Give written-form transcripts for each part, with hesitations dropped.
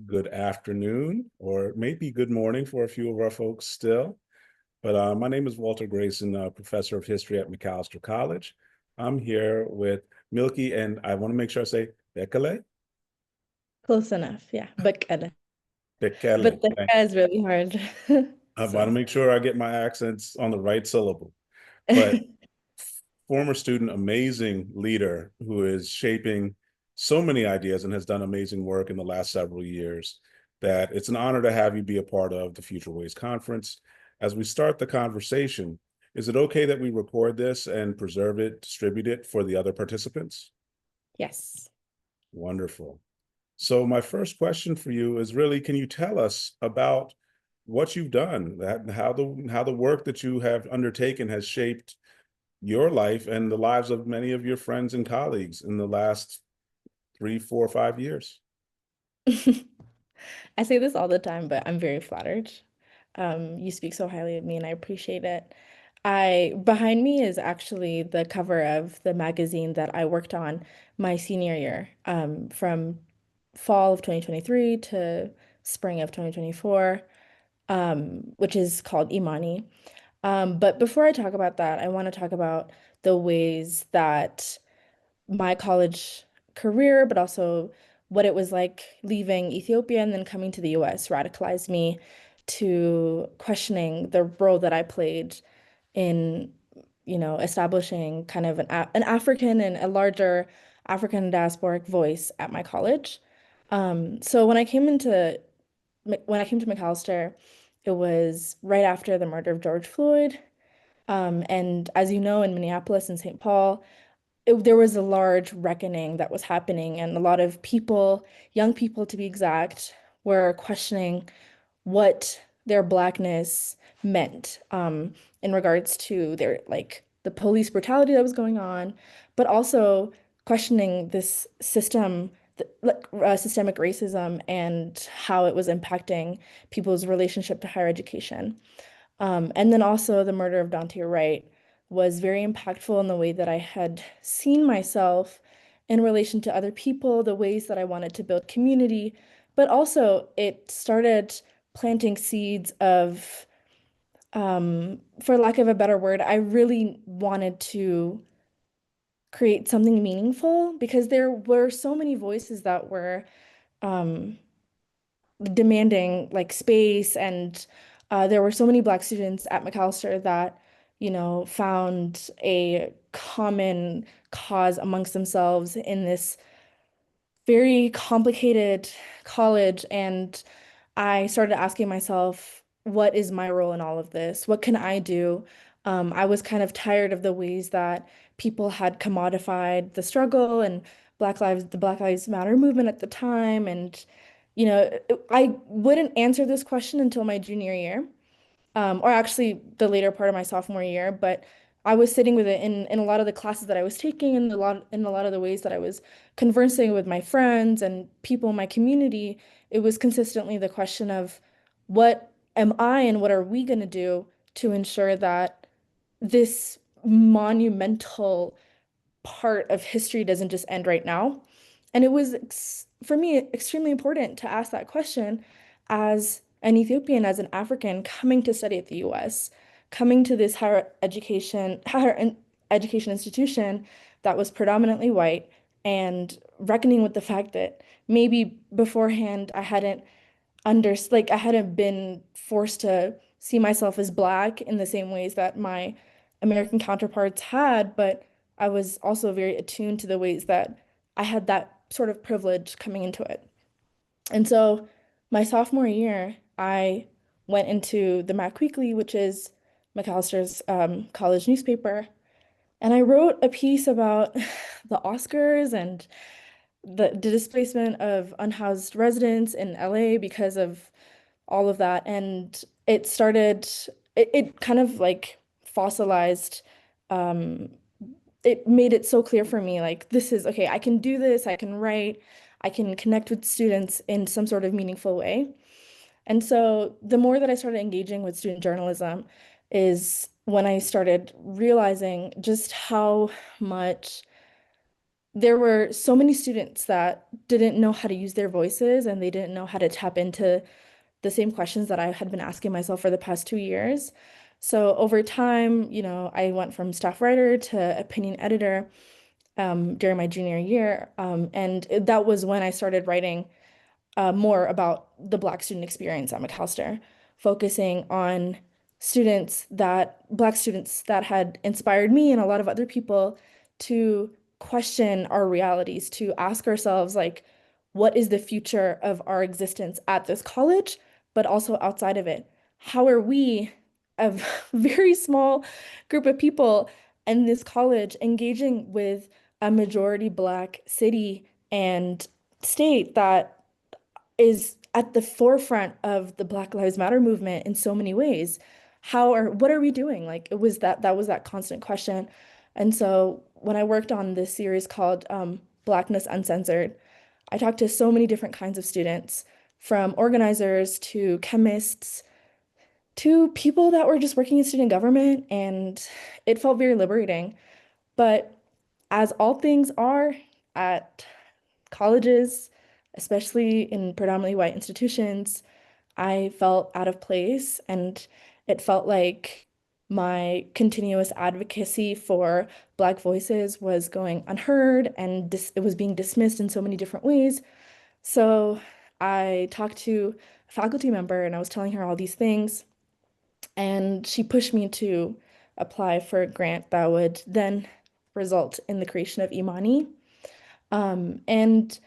good afternoon, or maybe good morning for a few of our folks still. But my name is Walter Grayson, professor of history at Macalester College. I'm here with Milkee, and I want to make sure I say Bekele. Close enough, yeah. Bekele. Bekele. But the K is really hard. I want to So make sure I get my accents on the right syllable. But former student, amazing leader who is shaping so many ideas and has done amazing work in the last several years, that it's an honor to have you be a part of the Future Ways Conference. As we start the conversation, is it okay that we record this and preserve it, distribute it for the other participants? yes. Wonderful. So my first question for you is really, can you tell us about what you've done, how the work that you have undertaken has shaped your life and the lives of many of your friends and colleagues in the last 3, 4, 5 years? I say this all the time, but I'm very flattered. You speak so highly of me and I appreciate it. Behind me is actually the cover of the magazine that I worked on my senior year, from fall of 2023 to spring of 2024, which is called Imani. But before I talk about that, I want to talk about the ways that my college career, but also what it was like leaving Ethiopia and then coming to the US radicalized me to questioning the role that I played in, establishing kind of an African and a larger African diasporic voice at my college. So when I came to Macalester, it was right after the murder of George Floyd. And as you know, in Minneapolis and St. Paul, there was a large reckoning that was happening, and a lot of people, young people to be exact, were questioning what their blackness meant, in regards to their like the police brutality that was going on, but also questioning this systemic racism and how it was impacting people's relationship to higher education. And then also the murder of Dante Wright was very impactful in the way that I had seen myself in relation to other people, the ways that I wanted to build community, but also it started planting seeds of, for lack of a better word, I really wanted to create something meaningful because there were so many voices that were um, demanding like space, and there were so many Black students at Macalester that, found a common cause amongst themselves in this very complicated college. And I started asking myself, what is my role in all of this? What can I do? I was kind of tired of the ways that people had commodified the struggle and the Black Lives Matter movement at the time. And, I wouldn't answer this question until my junior year, or actually the later part of my sophomore year, but I was sitting with it in a lot of the classes that I was taking, and a lot of the ways that I was conversing with my friends and people in my community. It was consistently the question of what am I and what are we going to do to ensure that this monumental part of history doesn't just end right now. And it was, for me, extremely important to ask that question as an Ethiopian, as an African coming to study at the US, coming to this higher education institution that was predominantly white, and reckoning with the fact that maybe beforehand I hadn't been forced to see myself as Black in the same ways that my American counterparts had, but I was also very attuned to the ways that I had that sort of privilege coming into it. And so my sophomore year, I went into the Mac Weekly, which is Macalester's college newspaper, and I wrote a piece about the Oscars and the displacement of unhoused residents in LA because of all of that. And it kind of like fossilized, um, it made it so clear for me, like, this is okay, I can do this, I can write, I can connect with students in some sort of meaningful way. And so the more that I started engaging with student journalism is when I started realizing just how much there were so many students that didn't know how to use their voices and they didn't know how to tap into the same questions that I had been asking myself for the past 2 years. So over time, I went from staff writer to opinion editor during my junior year. And that was when I started writing more about the Black student experience at Macalester, focusing on Black students that had inspired me and a lot of other people to question our realities, to ask ourselves, like, what is the future of our existence at this college, but also outside of it? How are we, a very small group of people in this college, engaging with a majority Black city and state that is at the forefront of the Black Lives Matter movement in so many ways? What are we doing? Like, that was that constant question. And so when I worked on this series called Blackness Uncensored, I talked to so many different kinds of students, from organizers to chemists to people that were just working in student government, and it felt very liberating. But as all things are at colleges, especially in predominantly white institutions, I felt out of place, and it felt like my continuous advocacy for Black voices was going unheard, and it was being dismissed in so many different ways. So I talked to a faculty member and I was telling her all these things, and she pushed me to apply for a grant that would then result in the creation of Imani. And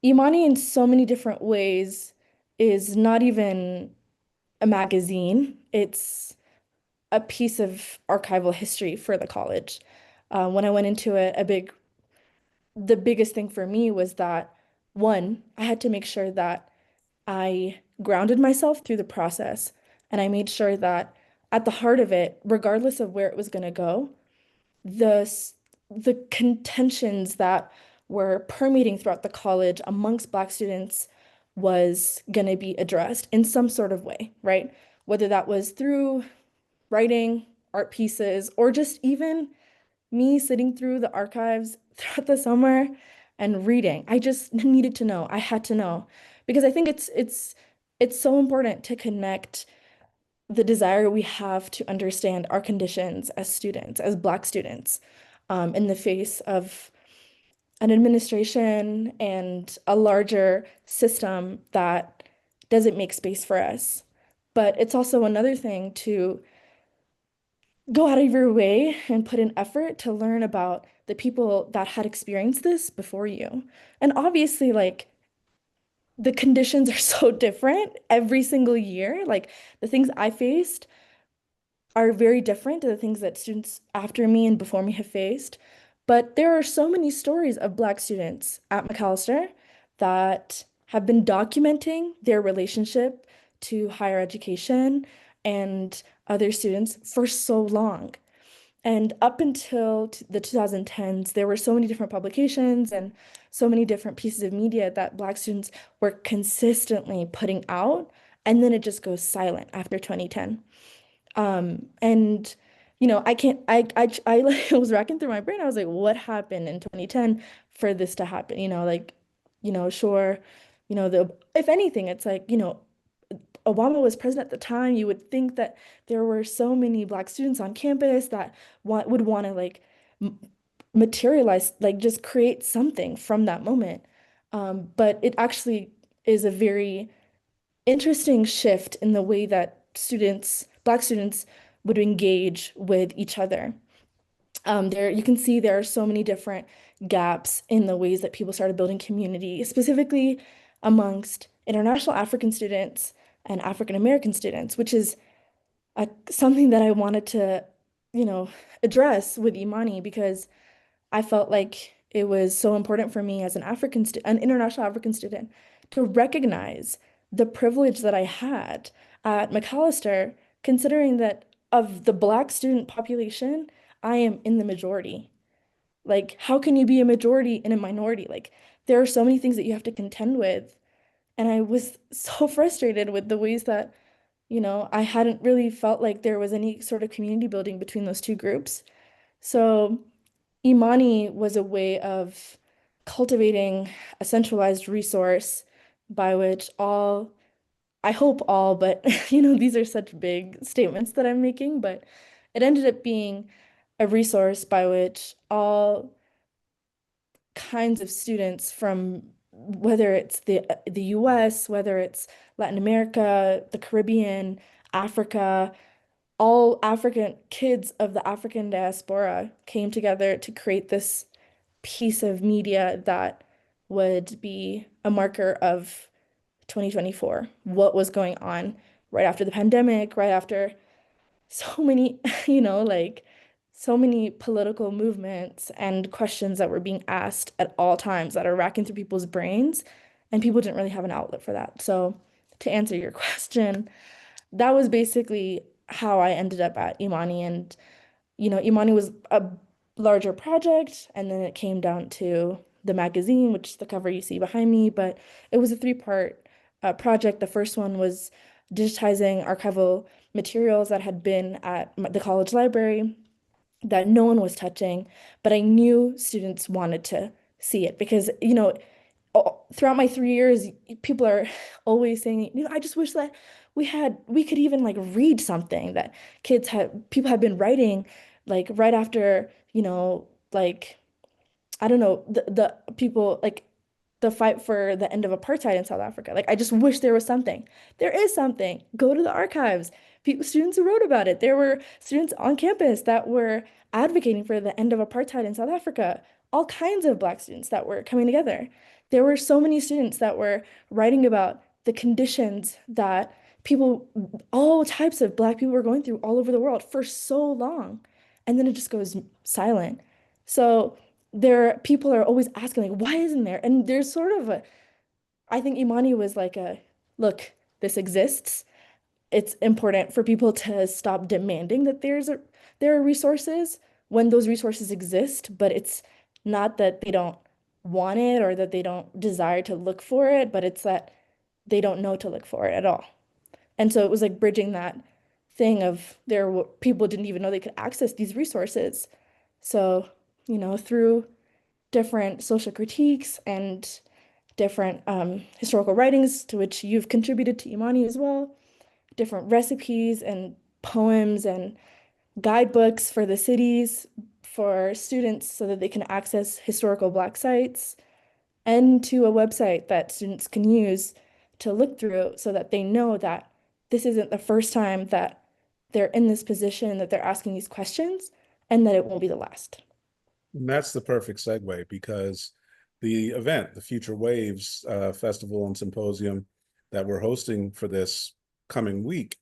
Imani, in so many different ways, is not even a magazine. It's a piece of archival history for the college. When I went into it, the biggest thing for me was that, one, I had to make sure that I grounded myself through the process, and I made sure that at the heart of it, regardless of where it was going to go, the the contentions that were permeating throughout the college amongst Black students was going to be addressed in some sort of way, right? Whether that was through writing, art pieces, or just even me sitting through the archives throughout the summer and reading. I just needed to know. I had to know because I think it's so important to connect the desire we have to understand our conditions as students, as Black students, in the face of an administration and a larger system that doesn't make space for us. But it's also another thing to go out of your way and put in effort to learn about the people that had experienced this before you. And obviously, like, the conditions are so different every single year. Like, the things I faced are very different to the things that students after me and before me have faced. But there are so many stories of Black students at Macalester that have been documenting their relationship to higher education and other students for so long. And up until the 2010s, there were so many different publications and so many different pieces of media that Black students were consistently putting out, and then it just goes silent after 2010. And I can't, I like, was racking through my brain. I was like, what happened in 2010 for this to happen? Like, sure, if anything, it's like, Obama was president at the time. You would think that there were so many Black students on campus that would want to, like, m materialize, like, just create something from that moment. But it actually is a very interesting shift in the way that Black students, would engage with each other. There, you can see there are so many different gaps in the ways that people started building community, specifically amongst international African students and African American students, which is something that I wanted to, you know, address with Imani, because I felt like it was so important for me as an international African student, to recognize the privilege that I had at Macalester, considering that of the Black student population, I am in the majority. Like, how can you be a majority in a minority? Like, there are so many things that you have to contend with. And I was so frustrated with the ways that, I hadn't really felt like there was any sort of community building between those two groups. So Imani was a way of cultivating a centralized resource by which all, I hope all, but these are such big statements that I'm making, but it ended up being a resource by which all kinds of students from whether it's the US, whether it's Latin America, the Caribbean, Africa, all African kids of the African diaspora came together to create this piece of media that would be a marker of 2024, what was going on right after the pandemic, right after so many, like so many political movements and questions that were being asked at all times that are racking through people's brains, and people didn't really have an outlet for that. So, to answer your question, that was basically how I ended up at Imani. And, Imani was a larger project, and then it came down to the magazine, which is the cover you see behind me. But it was a three-part project. The first one was digitizing archival materials that had been at the college library that no one was touching, but I knew students wanted to see it because, throughout my 3 years, people are always saying, I just wish that we could even like read something that people have been writing like right after, like I don't know, the people like the fight for the end of apartheid in South Africa. Like, I just wish there was something. There is something. Go to the archives. Students who wrote about it. There were students on campus that were advocating for the end of apartheid in South Africa. All kinds of Black students that were coming together. There were so many students that were writing about the conditions that people, all types of Black people were going through all over the world for so long. And then it just goes silent. So, people are always asking like why isn't there, and there's sort of a, I think Imani was like a, look, this exists, it's important for people to stop demanding that there are resources when those resources exist, but it's not that they don't want it or that they don't desire to look for it, but it's that they don't know to look for it at all. And so it was like bridging that thing of people didn't even know they could access these resources. So, through different social critiques and different historical writings to which you've contributed to Imani as well, different recipes and poems and guidebooks for the cities for students so that they can access historical Black sites, and to a website that students can use to look through so that they know that this isn't the first time that they're in this position, that they're asking these questions, and that it won't be the last. And that's the perfect segue because the event, the Future Waves Festival and Symposium that we're hosting for this coming week,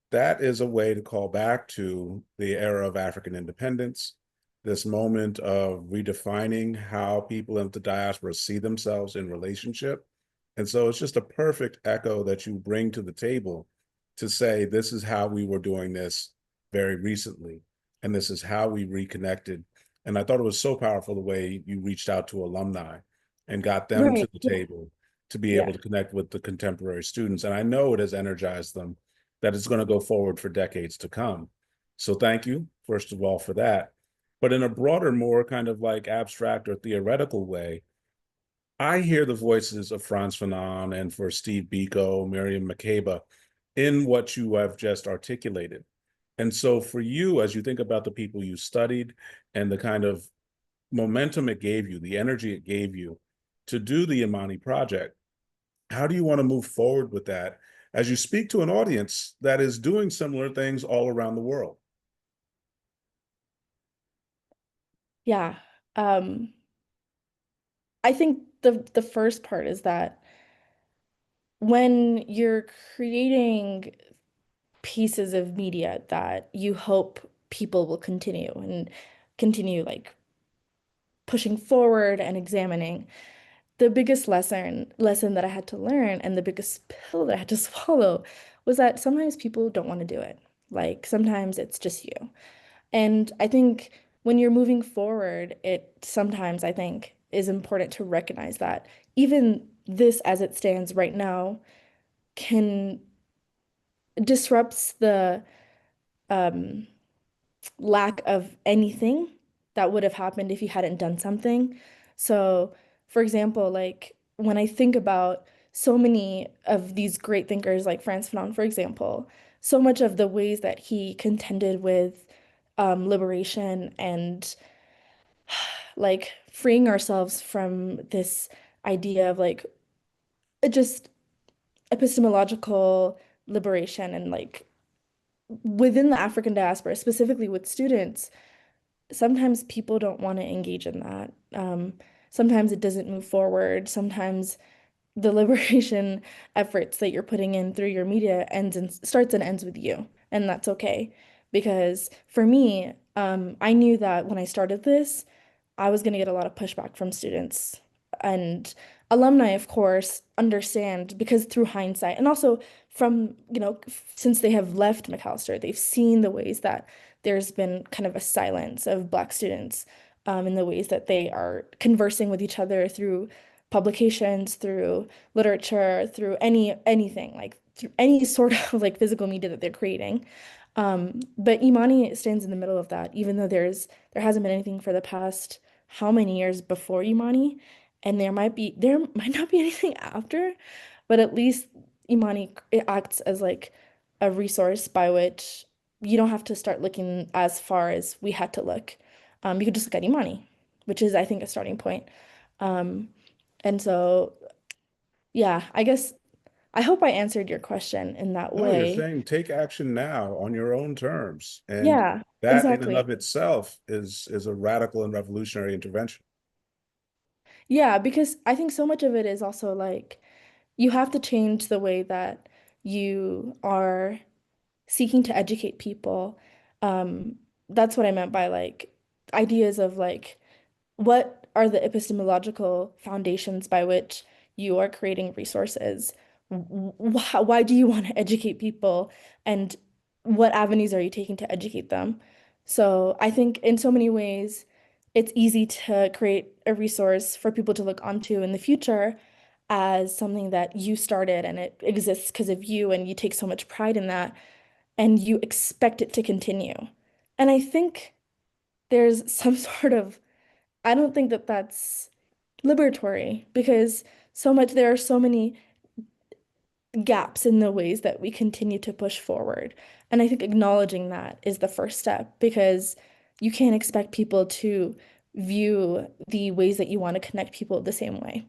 that is a way to call back to the era of African independence, this moment of redefining how people in the diaspora see themselves in relationship. And so it's just a perfect echo that you bring to the table to say, this is how we were doing this very recently, and this is how we reconnected. And I thought it was so powerful the way you reached out to alumni and got them to Right. the Yeah. table to be able Yeah. to connect with the contemporary students. And I know it has energized them, that it's going to go forward for decades to come. So thank you, first of all, for that. But in a broader, more kind of like abstract or theoretical way, I hear the voices of Frantz Fanon and for Steve Biko, Miriam Makeba in what you have just articulated. And so for you, as you think about the people you studied and the kind of momentum it gave you, the energy it gave you to do the Imani project, how do you want to move forward with that as you speak to an audience that is doing similar things all around the world? Yeah. Um, I think the first part is that when you're creating pieces of media that you hope people will continue like pushing forward and examining, the biggest lesson that I had to learn and the biggest pill that I had to swallow was that sometimes people don't want to do it. Like sometimes it's just you. And I think when you're moving forward, it sometimes I think is important to recognize that even this as it stands right now can disrupts the um, lack of anything that would have happened if you hadn't done something. So for example, like when I think about so many of these great thinkers like Frantz Fanon, for example, so much of the ways that he contended with liberation and like freeing ourselves from this idea of like just epistemological liberation and like within the African diaspora, specifically with students, sometimes people don't want to engage in that. Sometimes it doesn't move forward. Sometimes the liberation efforts that you're putting in through your media ends and starts and ends with you, and that's okay. Because for me, I knew that when I started this, I was going to get a lot of pushback from students and alumni, of course, understand because through hindsight and also from, since they have left Macalester, they've seen the ways that there's been kind of a silence of Black students in the ways that they are conversing with each other through publications, through literature, through anything, like through any sort of like physical media that they're creating. But Imani stands in the middle of that, even though there hasn't been anything for the past how many years before Imani, and there might not be anything after, but at least Imani it acts as like a resource by which you don't have to start looking as far as we had to look. You could just look at Imani, which is I think a starting point. Um, and so yeah, I guess I hope I answered your question in that No, you're way. saying take action now on your own terms. And Yeah, that in and exactly. of itself is a radical and revolutionary intervention. Yeah, because I think so much of it is also like you have to change the way that you are seeking to educate people. Um, that's what I meant by like ideas of like what are the epistemological foundations by which you are creating resources? Why do you want to educate people? And what avenues are you taking to educate them? So I think in so many ways, it's easy to create a resource for people to look onto in the future as something that you started and it exists because of you and you take so much pride in that and you expect it to continue. And I think there's some sort of I don't think that that's liberatory because there are so many gaps in the ways that we continue to push forward. And I think acknowledging that is the first step because you can't expect people to view the ways that you want to connect people the same way.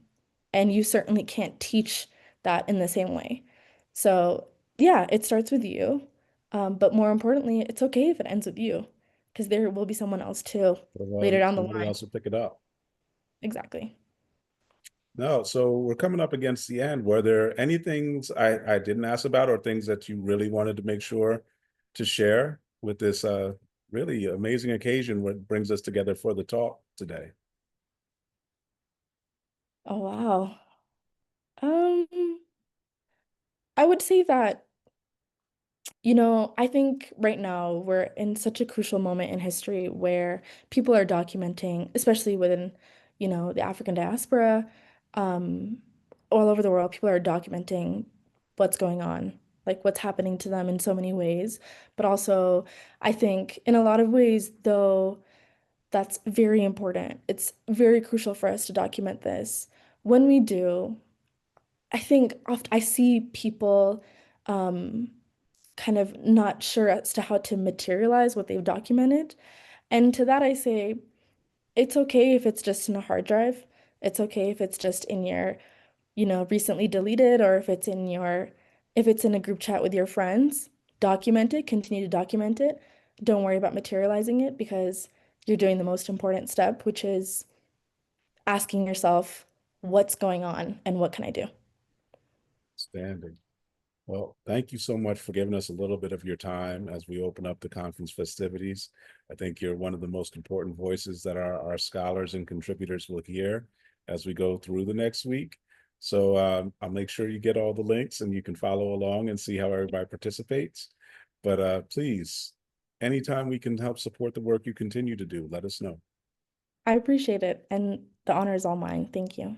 And you certainly can't teach that in the same way. So, yeah, it starts with you. But more importantly, it's okay if it ends with you because there will be someone else too later down the Somebody line. else will pick it up. Exactly. No, so we're coming up against the end. Were there any things I didn't ask about or things that you really wanted to make sure to share with this really amazing occasion what brings us together for the talk today? Oh, wow. Um, I would say that, I think right now we're in such a crucial moment in history where people are documenting, especially within, the African diaspora, um, all over the world, people are documenting what's going on, like what's happening to them in so many ways. But also, I think in a lot of ways, though, that's very important. It's very crucial for us to document this. When we do, I think oft I see people um, kind of not sure as to how to materialize what they've documented. And to that, I say, it's okay if it's just in a hard drive. It's okay if it's just in your, recently deleted, or if it's in a group chat with your friends. Document it, continue to document it. Don't worry about materializing it because you're doing the most important step, which is asking yourself, what's going on and what can I do? Standing. Well, thank you so much for giving us a little bit of your time as we open up the conference festivities. I think you're one of the most important voices that our scholars and contributors will hear as we go through the next week. So I'll make sure you get all the links and you can follow along and see how everybody participates. But please, anytime we can help support the work you continue to do, let us know. I appreciate it, and the honor is all mine. Thank you.